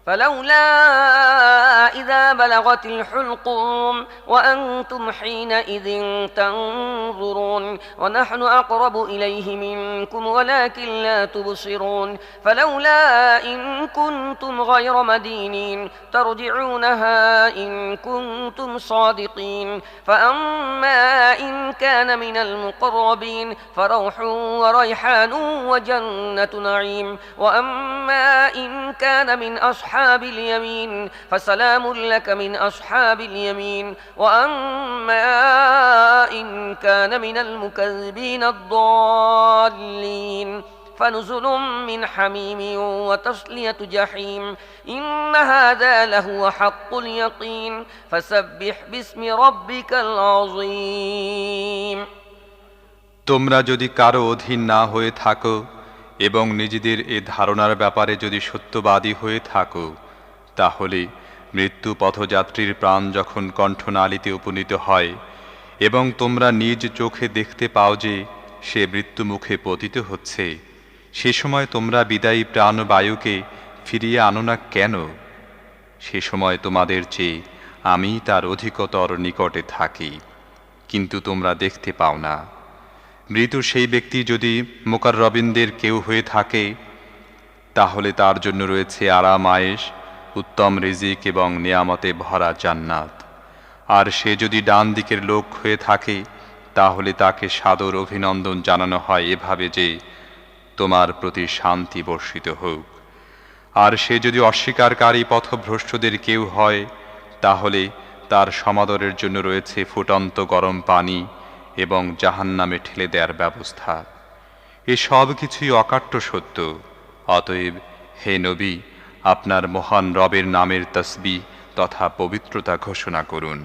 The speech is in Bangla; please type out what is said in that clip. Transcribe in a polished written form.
فلولا إذا بلغت الحلقوم وأنتم حينئذ تنظرون ونحن أقرب إليه منكم ولكن لا تبصرون فلولا إن كنتم غير مدينين ترجعونها إن كنتم صادقين فأما إن كان من المقربين فروح وريحان وجنة نعيم وأما إن كان من أصحاب اليمين فسلام لك من أصحاب اليمين وأما إن كان من المكذبين الضالين فنزل من حميم وتصلية جحيم إن هذا لهو حق اليقين فسبح باسم ربك العظيم তোমরা যদি কারো অধীন না হয়ে থাকো এবং নিজেদের এ ধারণার ব্যাপারে যদি সত্যবাদী হয়ে থাকো, তাহলে মৃত্যু পথযাত্রীর প্রাণ যখন কণ্ঠনালীতে উপনীত হয় এবং তোমরা নিজ চোখে দেখতে পাও যে সে মৃত্যুমুখে পতিত হচ্ছে, সে সময় তোমরা বিদায়ী প্রাণবায়ুকে ফিরিয়ে আনো না কেন? সে সময় তোমাদের চেয়ে আমি তার অধিকতর নিকটে থাকি, কিন্তু তোমরা দেখতে পাও না। মৃত সেই ব্যক্তি যদি মুকাররবিনদের কেউ হয়ে থাকে, তাহলে তার জন্য রয়েছে আরাম আয়েশ, উত্তম রিজিক এবং নিয়ামতে ভরা জান্নাত। আর সে যদি ডান দিকের লোক হয়ে থাকে, তাহলে তাকে সাদর অভিনন্দন জানানো হয় এভাবে যে তোমার প্রতি শান্তি বর্ষিত হোক। আর সে যদি অস্বীকারী পথভ্রষ্টদের কেউ হয়, তাহলে তার সমাদরের জন্য রয়েছে ফুটন্ত গরম পানি এবং জাহান্নামে ঠেলে দেওয়ার ব্যবস্থা। এ সব কিছুই অকাট্য সত্য। অতএব হে নবী, আপনার মহান রবের নামের তসবিহ তথা পবিত্রতা ঘোষণা করুন।